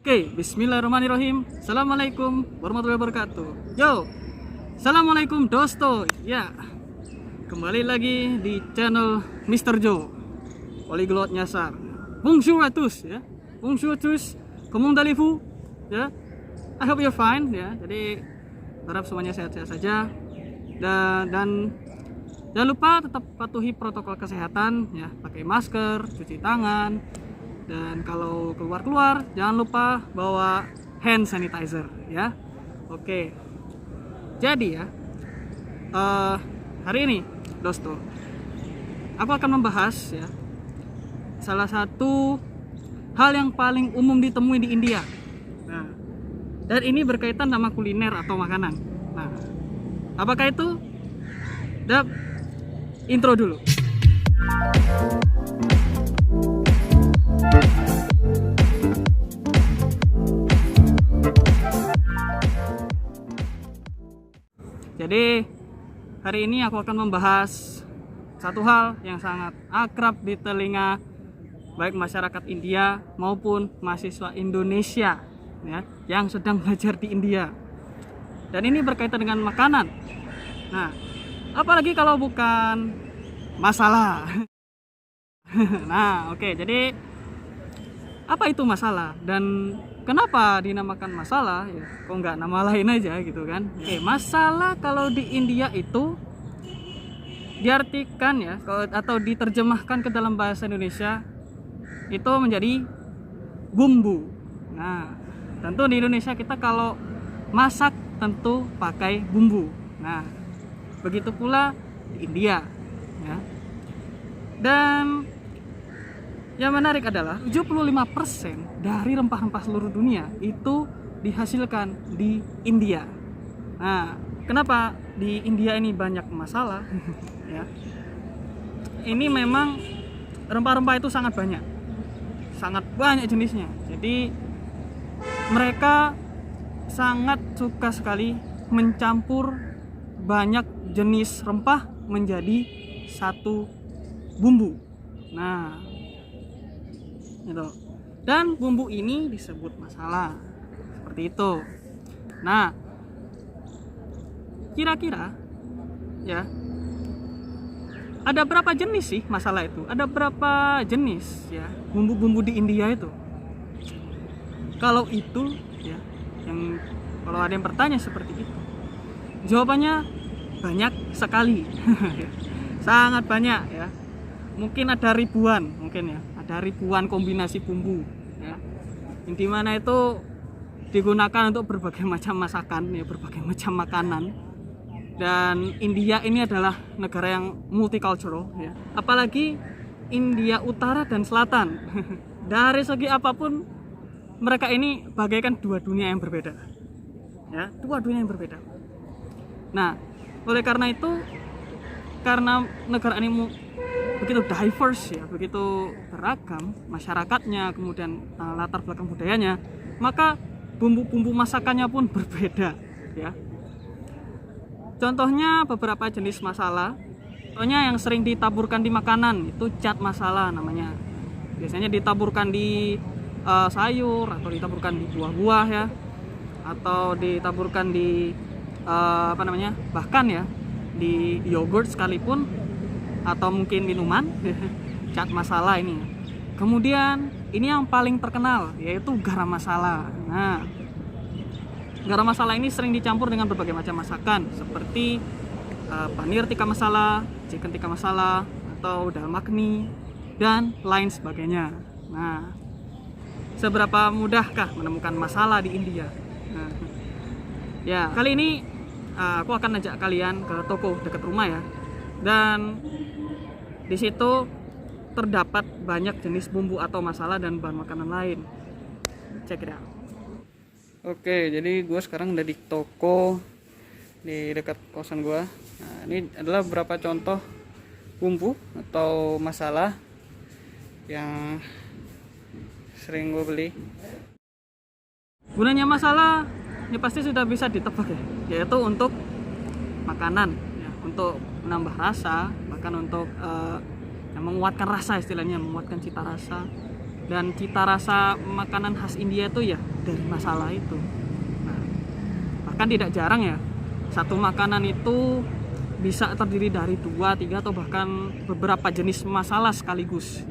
Oke, bismillahirrahmanirrahim. Assalamualaikum warahmatullahi wabarakatuh. Yo, assalamualaikum dosto. Ya, kembali lagi di channel Mr. Joe, Polyglot Nyasar. Bonjour à tous ya. Bonjour à tous. Comment allez-vous? Ya. I hope you're fine ya. Jadi harap semuanya sehat-sehat saja. Dan jangan lupa tetap patuhi protokol kesehatan ya, pakai masker, cuci tangan. Dan kalau keluar jangan lupa bawa hand sanitizer ya. Oke. Jadi ya, hari ini dosto, aku akan membahas ya salah satu hal yang paling umum ditemui di India. Nah, dan ini berkaitan sama kuliner atau makanan. Nah, apakah itu? Dap, intro dulu. Jadi hari ini aku akan membahas satu hal yang sangat akrab di telinga baik masyarakat India maupun mahasiswa Indonesia ya, yang sedang belajar di India. Dan ini berkaitan dengan makanan. Nah, apalagi kalau bukan masalah. Nah, oke. Jadi apa itu masalah dan kenapa dinamakan masalah ya? Kok nggak nama lain aja gitu kan? Oke, masalah kalau di India itu diartikan ya atau diterjemahkan ke dalam bahasa Indonesia itu menjadi bumbu. Nah, tentu di Indonesia kita kalau masak tentu pakai bumbu. Nah, begitu pula di India ya. Dan yang menarik adalah 75% dari rempah-rempah seluruh dunia itu dihasilkan di India. Nah, kenapa di India ini banyak masalah? Ya. Ini memang rempah-rempah itu sangat banyak jenisnya. Jadi mereka sangat suka sekali mencampur banyak jenis rempah menjadi satu bumbu. Nah, gitu. Dan bumbu ini disebut masala seperti itu. Nah, kira-kira ya ada berapa jenis sih masala itu? Ada berapa jenis ya bumbu-bumbu di India itu? Kalau itu ya, kalau ada yang bertanya seperti itu, jawabannya banyak sekali. Sangat banyak ya. Mungkin ada ribuan, ada ribuan kombinasi bumbu ya, yang dimana itu digunakan untuk berbagai macam masakan ya, berbagai macam makanan. Dan India ini adalah negara yang multicultural ya, apalagi India Utara dan Selatan. Dari segi apapun mereka ini bagaikan dua dunia yang berbeda ya, dua dunia yang berbeda. Nah, oleh karena itu, karena negara ini begitu diverse ya, begitu beragam masyarakatnya, kemudian latar belakang budayanya, maka bumbu-bumbu masakannya pun berbeda ya. Contohnya beberapa jenis masala, contohnya yang sering ditaburkan di makanan itu chaat masala namanya. Biasanya ditaburkan di sayur atau ditaburkan di buah-buah ya, atau ditaburkan di bahkan ya di yogurt sekalipun, atau mungkin minuman. Chaat masala ini. Kemudian ini yang paling terkenal yaitu garam masala. Nah, garam masala ini sering dicampur dengan berbagai macam masakan seperti paneer tikka masala, chicken tikka masala, atau dal makhani dan lain sebagainya. Nah, seberapa mudahkah menemukan masala di India? Nah, ya, kali ini aku akan ajak kalian ke toko dekat rumah ya. Dan di situ terdapat banyak jenis bumbu atau masala dan bahan makanan lain. Check it out. Oke, jadi gue sekarang udah di toko di dekat kosan gue. Nah, ini adalah beberapa contoh bumbu atau masala yang sering gue beli. Gunanya masala ya pasti sudah bisa ditebak ya, yaitu untuk makanan ya, untuk menambah rasa, bahkan untuk menguatkan rasa, istilahnya menguatkan cita rasa. Dan cita rasa makanan khas India itu ya dari masala itu. Nah, bahkan tidak jarang ya, satu makanan itu bisa terdiri dari 2, 3 atau bahkan beberapa jenis masala sekaligus.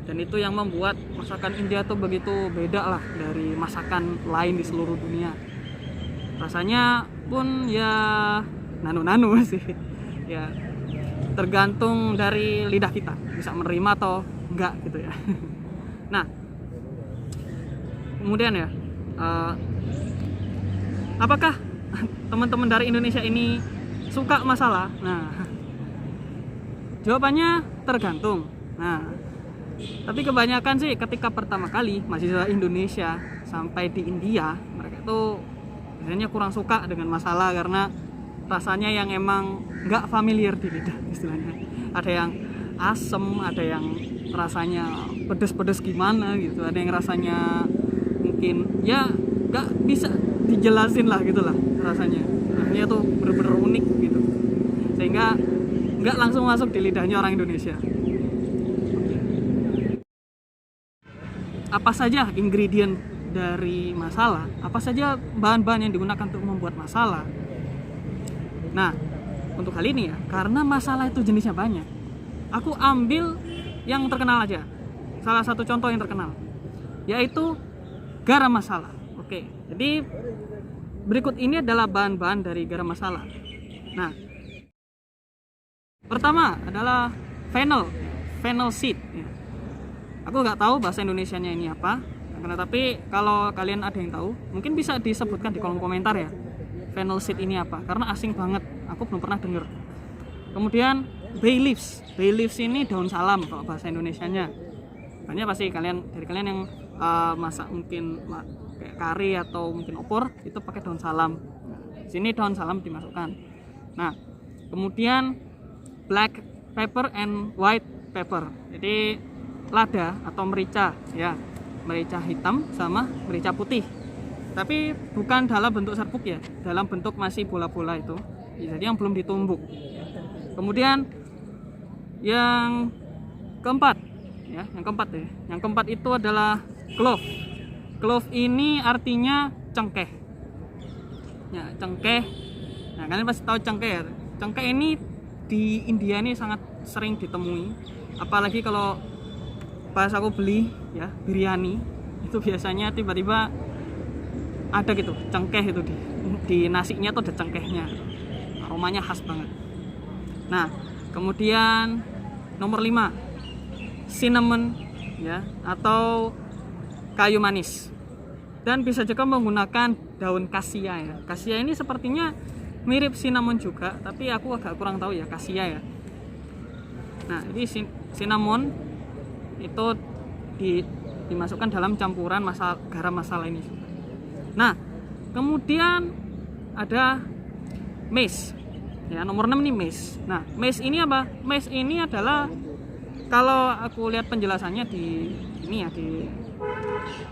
Dan itu yang membuat masakan India tuh begitu beda lah dari masakan lain di seluruh dunia. Rasanya pun ya nano-nano sih. Ya tergantung dari lidah kita bisa menerima atau enggak gitu ya. Nah, kemudian ya, apakah teman-teman dari Indonesia ini suka masala? Nah, jawabannya tergantung. Nah, tapi kebanyakan sih ketika pertama kali mahasiswa Indonesia sampai di India, mereka tuh biasanya kurang suka dengan masala karena rasanya yang emang nggak familiar di lidah istilahnya. Ada yang asem, ada yang rasanya pedes-pedes gimana gitu, ada yang rasanya mungkin ya nggak bisa dijelasin lah gitulah rasanya. Rasanya tuh bener-bener unik gitu, sehingga nggak langsung masuk di lidahnya orang Indonesia. Apa saja ingredient dari masala? Apa saja bahan-bahan yang digunakan untuk membuat masala? Nah, untuk kali ini ya, karena masala itu jenisnya banyak, aku ambil yang terkenal aja. Salah satu contoh yang terkenal, yaitu garam masala. Oke, jadi berikut ini adalah bahan-bahan dari garam masala. Nah, pertama adalah fennel seed. Aku nggak tahu bahasa Indonesianya ini apa, tapi kalau kalian ada yang tahu, mungkin bisa disebutkan di kolom komentar ya. Fennel seed ini apa? Karena asing banget, aku belum pernah dengar. Kemudian bay leaves. Bay leaves ini daun salam kalau bahasa Indonesianya. Banyak pasti dari kalian yang masak mungkin kayak kari atau mungkin opor itu pakai daun salam. Nah, sini daun salam dimasukkan. Nah, kemudian black pepper and white pepper. Jadi lada atau merica ya, merica hitam sama merica putih. Tapi bukan dalam bentuk serbuk ya, dalam bentuk masih bola-bola itu. Jadi yang belum ditumbuk. Kemudian yang keempat ya, yang keempat itu adalah clove. Clove ini artinya cengkeh. Ya, cengkeh. Nah, kalian pasti tahu cengkeh ya. Cengkeh ini di India ini sangat sering ditemui. Apalagi kalau pas aku beli ya biryani, itu biasanya tiba-tiba ada gitu cengkeh itu di nasinya tuh ada cengkehnya. Aromanya khas banget. Nah, kemudian nomor 5, cinnamon ya, atau kayu manis. Dan bisa juga menggunakan daun kasia ya. Kasia ini sepertinya mirip cinnamon juga, tapi aku agak kurang tahu ya kasia ya. Nah, ini cinnamon itu dimasukkan dalam campuran garam masala ini. Nah, kemudian ada mace. Ya, nomor 6 ini mace. Nah, mace ini apa? Mace ini adalah, kalau aku lihat penjelasannya di ini ya,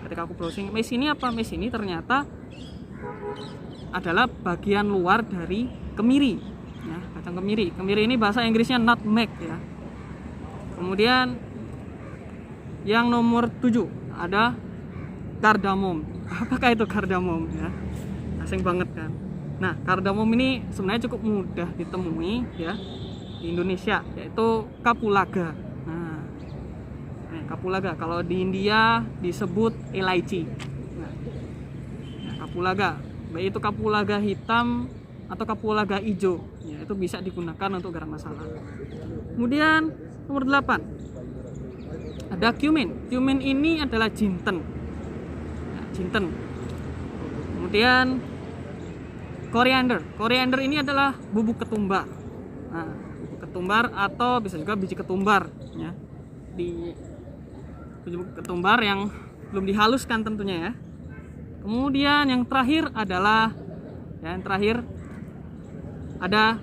ketika aku browsing, mace ini apa? Mace ini ternyata adalah bagian luar dari kemiri. Ya, kacang kemiri. Kemiri ini bahasa Inggrisnya nutmeg ya. Kemudian yang nomor 7 ada kardamom. Apakah itu kardamom ya? Asing banget kan. Nah, kardamom ini sebenarnya cukup mudah ditemui ya di Indonesia, yaitu kapulaga. Nah, kapulaga kalau di India disebut elaichi. Nah, kapulaga, baik itu kapulaga hitam atau kapulaga hijau, ya itu bisa digunakan untuk garam masala. Kemudian nomor 8 ada cumin. Cumin ini adalah jinten. Nah, jinten. Kemudian koriander. Koriander ini adalah bubuk ketumbar. Nah, bubuk ketumbar atau bisa juga biji ketumbar ya. Bubuk ketumbar yang belum dihaluskan tentunya ya. Kemudian yang terakhir adalah ada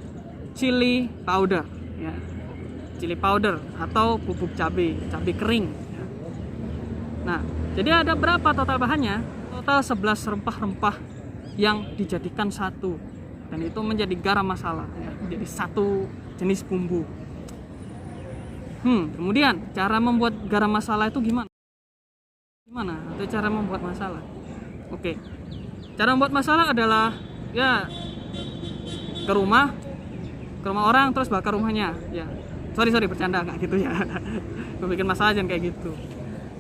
chili powder ya. Chili powder atau bubuk cabai kering ya. Nah, jadi ada berapa total bahannya? Total 11 rempah-rempah yang dijadikan satu, dan itu menjadi garam masala ya, menjadi satu jenis bumbu. Kemudian cara membuat garam masala itu gimana? Gimana? Atau cara membuat masalah? Oke. Cara membuat masalah adalah ya ke rumah orang terus bakar rumahnya. Ya. Sorry bercanda nggak gitu ya. Bikin masalah jangan kayak gitu.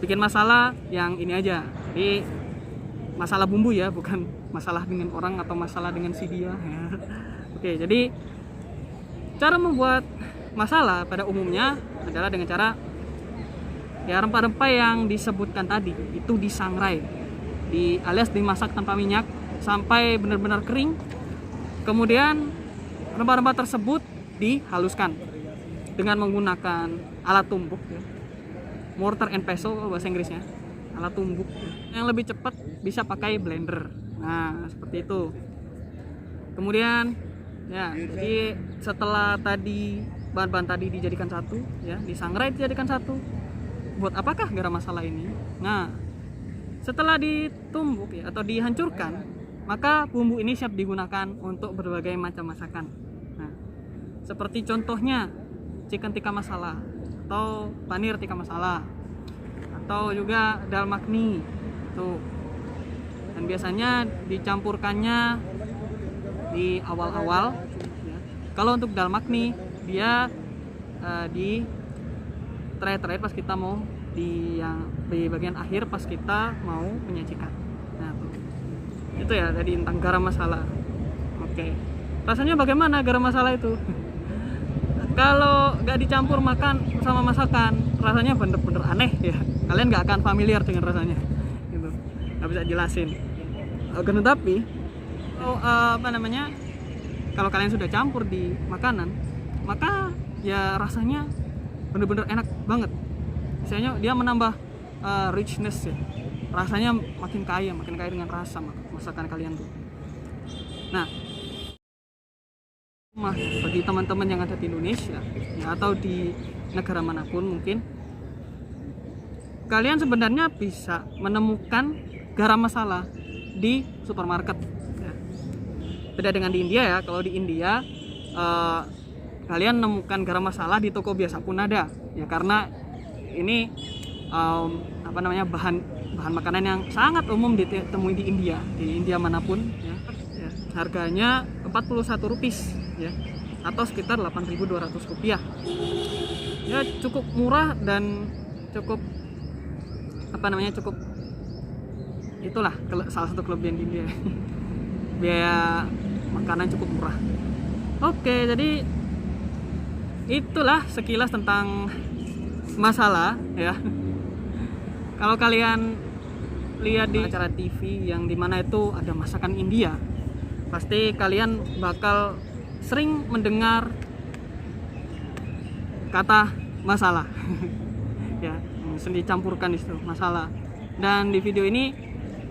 Bikin masalah yang ini aja. Jadi masalah bumbu ya, bukan masalah dengan orang atau masalah dengan si dia. Ya. Oke, jadi cara membuat masalah pada umumnya adalah dengan cara ya rempah-rempah yang disebutkan tadi itu disangrai, alias dimasak tanpa minyak sampai benar-benar kering. Kemudian rempah-rempah tersebut dihaluskan dengan menggunakan alat tumbuk ya. Mortar and pestle bahasa Inggrisnya, alat tumbuk ya. Yang lebih cepat bisa pakai blender. Nah, seperti itu. Kemudian ya, jadi setelah tadi bahan-bahan tadi dijadikan satu ya, disangrai dijadikan satu. Buat apakah garam masala ini? Nah, setelah ditumbuk ya atau dihancurkan, maka bumbu ini siap digunakan untuk berbagai macam masakan. Nah, seperti contohnya chicken tikka masala atau paneer tikka masala atau juga dal makhani tuh. Dan biasanya dicampurkannya di awal-awal ya. Kalau untuk dal makhani dia di terakhir pas kita mau di bagian akhir pas kita mau menyajikan. Nah, tuh. Itu ya tadi tentang garam masala. Oke. Rasanya bagaimana garam masala itu? Kalau nggak dicampur makan sama masakan, rasanya bener-bener aneh ya. Kalian nggak akan familiar dengan rasanya, gitu. Nggak bisa jelasin. Akan tetapi, kalau kalian sudah campur di makanan, maka ya rasanya bener-bener enak banget. Misalnya dia menambah richness ya. Rasanya makin kaya dengan rasa masakan kalian tuh. Nah, bagi teman-teman yang ada di Indonesia ya, atau di negara manapun mungkin kalian sebenarnya bisa menemukan garam masala di supermarket ya. Beda dengan di India ya. Kalau di India kalian menemukan garam masala di toko biasa pun ada ya, karena ini bahan makanan yang sangat umum ditemui di India manapun ya. Harganya 41 rupiah ya, atau sekitar 8.200 rupiah ya, cukup murah dan cukup cukup itulah salah satu kelebihan di India. Biaya makanan cukup murah. Oke, jadi itulah sekilas tentang masalah ya. Kalau kalian lihat di acara TV yang dimana itu ada masakan India, pasti kalian bakal sering mendengar kata masalah ya, dicampurkan itu masalah. Dan di video ini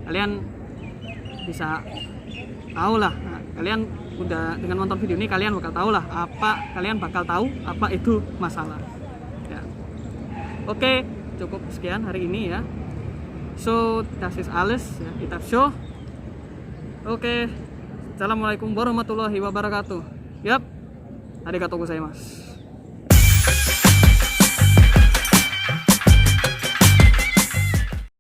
kalian bisa tahu lah, kalian udah dengan nonton video ini kalian bakal tahu lah apa itu masalah ya. Oke, cukup sekian hari ini ya. So, das ist alles ya, kita show. Oke, assalamualaikum warahmatullahi wabarakatuh. Yap, arigatou gozaimasu.